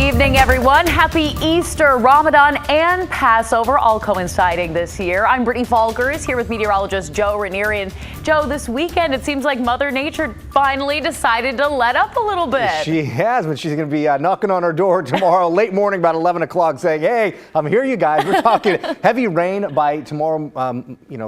evening, everyone. Happy Easter, Ramadan, and Passover all coinciding this year. I'm Brittany Falkers here with meteorologist Joe Ranieri. And Joe, this weekend it seems like Mother Nature finally decided to let up a little bit. She has, but she's going to be knocking on our door tomorrow late morning about 11 o'clock saying, hey, I'm here, you guys. We're talking heavy rain by tomorrow,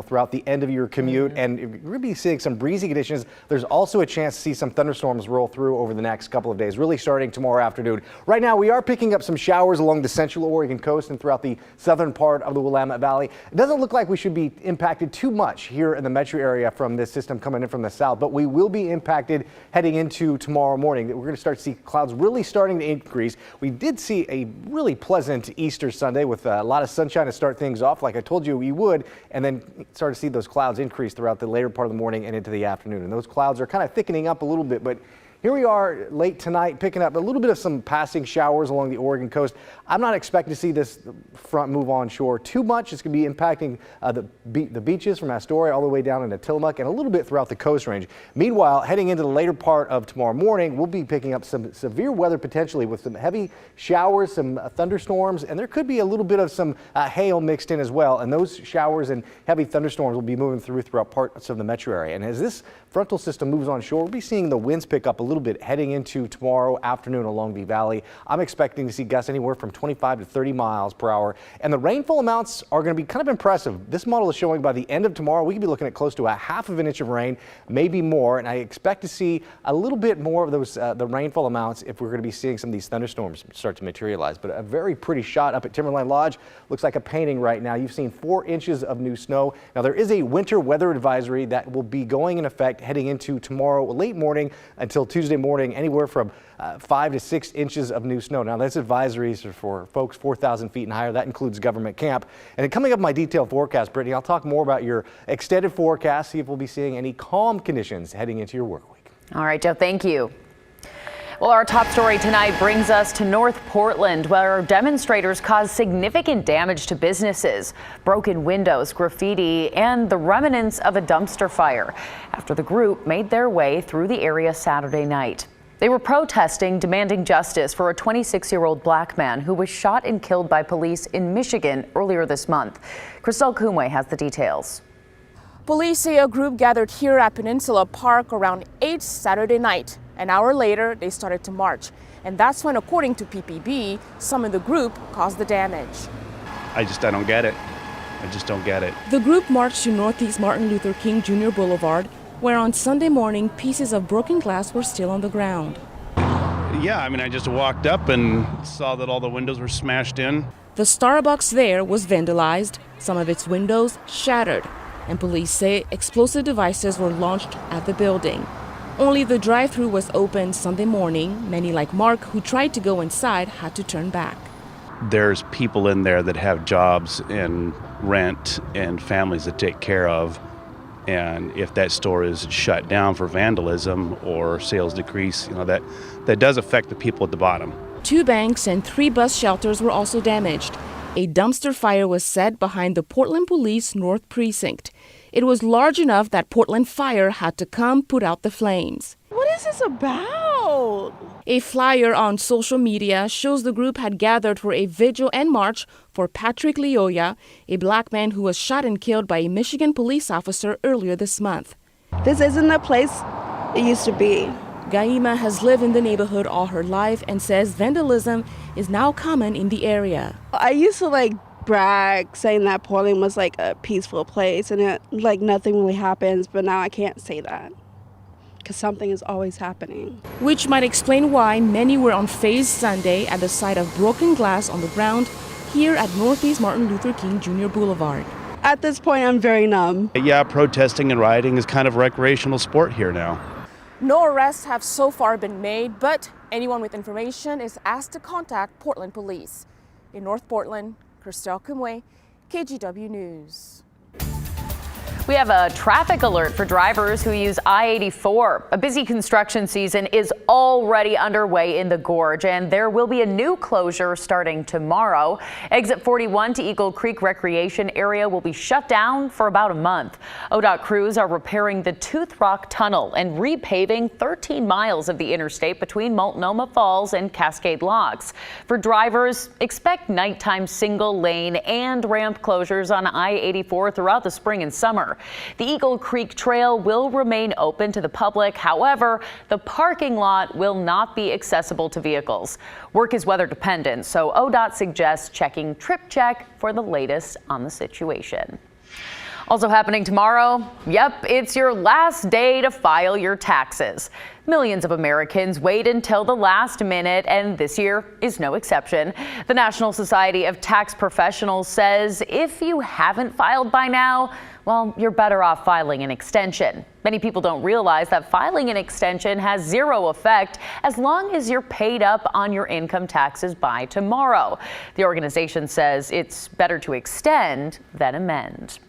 throughout the end of your commute. And we're going to be seeing some breezy conditions. There's also a chance to see some thunderstorms roll through over the next couple of days, really starting tomorrow afternoon. Right now, we are picking up some showers along the central Oregon coast and throughout the southern part of the Willamette Valley. It doesn't look like we should be impacted too much here in the metro area from this system coming in from the south, but we will be impacted heading into tomorrow morning. We're going to start to see clouds really starting to increase. We did see a really pleasant Easter Sunday with a lot of sunshine to start things off, like I told you we would, and then start to see those clouds increase throughout the later part of the morning and into the afternoon. And those clouds are kind of thickening up a little bit, but here we are late tonight, picking up a little bit of some passing showers along the Oregon coast. I'm not expecting to see this front move on shore too much. It's going to be impacting the beaches from Astoria all the way down into Tillamook and a little bit throughout the Coast Range. Meanwhile, heading into the later part of tomorrow morning, we'll be picking up some severe weather potentially with some heavy showers, some thunderstorms, and there could be a little bit of some hail mixed in as well. And those showers and heavy thunderstorms will be moving throughout parts of the metro area. And as this frontal system moves on shore, we'll be seeing the winds pick up a little bit heading into tomorrow afternoon along the valley. I'm expecting to see gusts anywhere from 25 to 30 miles per hour. And the rainfall amounts are going to be kind of impressive. This model is showing by the end of tomorrow, we could be looking at close to a ½ of an inch of rain, maybe more. And I expect to see a little bit more of those the rainfall amounts if we're going to be seeing some of these thunderstorms start to materialize. But a very pretty shot up at Timberline Lodge. Looks like a painting right now. You've seen 4 inches of new snow. Now there is a winter weather advisory that will be going in effect heading into tomorrow late morning until Tuesday morning, anywhere from 5 to 6 inches of new snow. Now that's advisories for folks 4,000 feet and higher. That includes government camp. And coming up in my detailed forecast, Brittany, I'll talk more about your extended forecast, see if we'll be seeing any calm conditions heading into your work week. All right, Joe, thank you. Well, our top story tonight brings us to North Portland, where demonstrators caused significant damage to businesses, broken windows, graffiti, and the remnants of a dumpster fire after the group made their way through the area Saturday night. They were protesting, demanding justice for a 26-year-old black man who was shot and killed by police in Michigan earlier this month. Crystal Kumwe has the details. Police say a group gathered here at Peninsula Park around 8 Saturday night. An hour later, they started to march. And that's when, according to PPB, some of the group caused the damage. I don't get it. I just don't get it. The group marched to Northeast Martin Luther King Jr. Boulevard, where on Sunday morning, pieces of broken glass were still on the ground. Yeah, I just walked up and saw that all the windows were smashed in. The Starbucks there was vandalized, some of its windows shattered, and police say explosive devices were launched at the building. Only the drive-thru was open Sunday morning. Many, like Mark, who tried to go inside, had to turn back. There's people in there that have jobs and rent and families to take care of. And if that store is shut down for vandalism or sales decrease, that does affect the people at the bottom. 2 banks and 3 bus shelters were also damaged. A dumpster fire was set behind the Portland Police North Precinct. It was large enough that Portland Fire had to come put out the flames. What is this about? A flyer on social media shows the group had gathered for a vigil and march for Patrick Lyoya, a black man who was shot and killed by a Michigan police officer earlier this month. This isn't the place it used to be. Gaima has lived in the neighborhood all her life and says vandalism is now common in the area. I used to brag saying that Portland was a peaceful place and nothing really happens, but now I can't say that because something is always happening. Which might explain why many were on Faye's Sunday at the sight of broken glass on the ground here at Northeast Martin Luther King Jr. Boulevard. At this point, I'm very numb. Yeah, protesting and rioting is kind of recreational sport here now. No arrests have so far been made, but anyone with information is asked to contact Portland Police. In North Portland, Crystal Kumwe, KGW News. We have a traffic alert for drivers who use I-84. A busy construction season is already underway in the gorge, and there will be a new closure starting tomorrow. Exit 41 to Eagle Creek Recreation Area will be shut down for about a month. ODOT crews are repairing the Tooth Rock Tunnel and repaving 13 miles of the interstate between Multnomah Falls and Cascade Locks. For drivers, expect nighttime single lane and ramp closures on I-84 throughout the spring and summer. The Eagle Creek Trail will remain open to the public. However, the parking lot will not be accessible to vehicles. Work is weather dependent, so ODOT suggests checking Trip Check for the latest on the situation. Also happening tomorrow, yep, it's your last day to file your taxes. Millions of Americans wait until the last minute, and this year is no exception. The National Society of Tax Professionals says if you haven't filed by now, well, you're better off filing an extension. Many people don't realize that filing an extension has zero effect as long as you're paid up on your income taxes by tomorrow. The organization says it's better to extend than amend.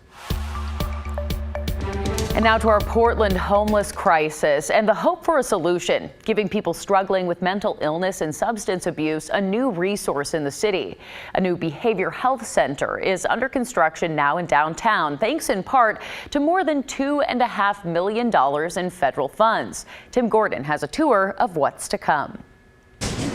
And now to our Portland homeless crisis and the hope for a solution, giving people struggling with mental illness and substance abuse a new resource in the city. A new behavior health center is under construction now in downtown, thanks in part to more than $2.5 million in federal funds. Tim Gordon has a tour of what's to come.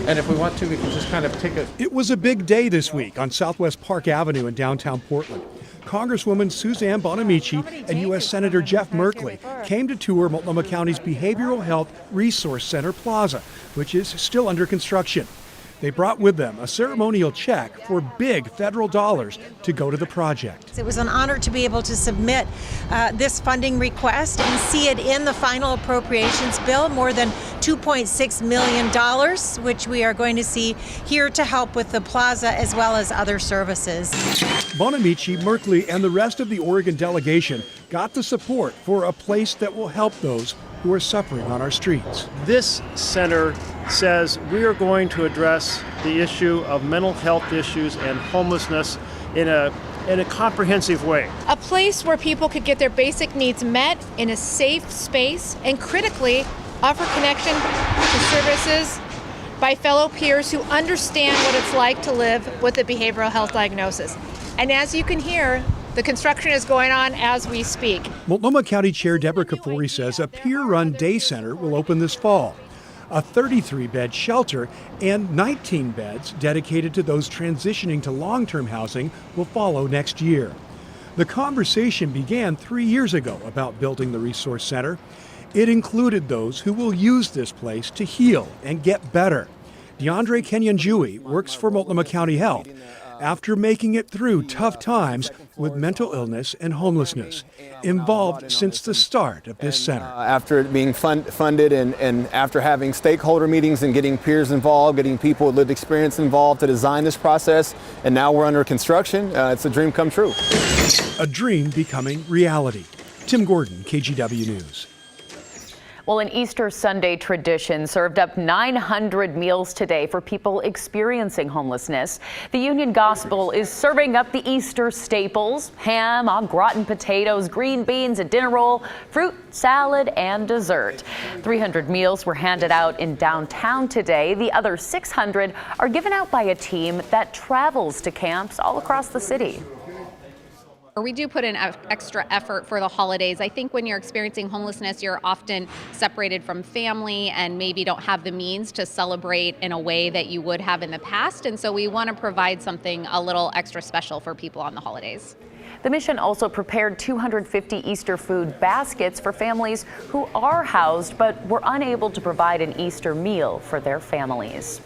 And if we want to, we can just kind of take a... It was a big day this week on Southwest Park Avenue in downtown Portland. Congresswoman Suzanne Bonamici and U.S. Senator Jeff Merkley came to tour Multnomah County's Behavioral Health Resource Center Plaza, which is still under construction. They brought with them a ceremonial check for big federal dollars to go to the project. It was an honor to be able to submit this funding request and see it in the final appropriations bill, more than $2.6 million, which we are going to see here to help with the plaza as well as other services. Bonamici, Merkley, and the rest of the Oregon delegation got the support for a place that will help those who are suffering on our streets. This center says we are going to address the issue of mental health issues and homelessness in a comprehensive way. A place where people could get their basic needs met in a safe space and critically offer connection to services by fellow peers who understand what it's like to live with a behavioral health diagnosis. And as you can hear, the construction is going on as we speak. Multnomah County Chair Deborah Kafoury says a peer-run day center will open this fall. A 33-bed shelter and 19 beds dedicated to those transitioning to long-term housing will follow next year. The conversation began 3 years ago about building the resource center. It included those who will use this place to heal and get better. DeAndre Kenyon-Jewy works for Multnomah County Health after making it through tough times with mental illness and homelessness, involved since the start of this center. After it being funded and after having stakeholder meetings and getting peers involved, getting people with lived experience involved to design this process, and now we're under construction, it's a dream come true. A dream becoming reality. Tim Gordon, KGW News. Well, an Easter Sunday tradition served up 900 meals today for people experiencing homelessness. The Union Gospel is serving up the Easter staples: ham, au gratin potatoes, green beans, a dinner roll, fruit, salad, and dessert. 300 meals were handed out in downtown today. The other 600 are given out by a team that travels to camps all across the city. We do put in extra effort for the holidays. I think when you're experiencing homelessness, you're often separated from family and maybe don't have the means to celebrate in a way that you would have in the past. And so we want to provide something a little extra special for people on the holidays. The mission also prepared 250 Easter food baskets for families who are housed but were unable to provide an Easter meal for their families.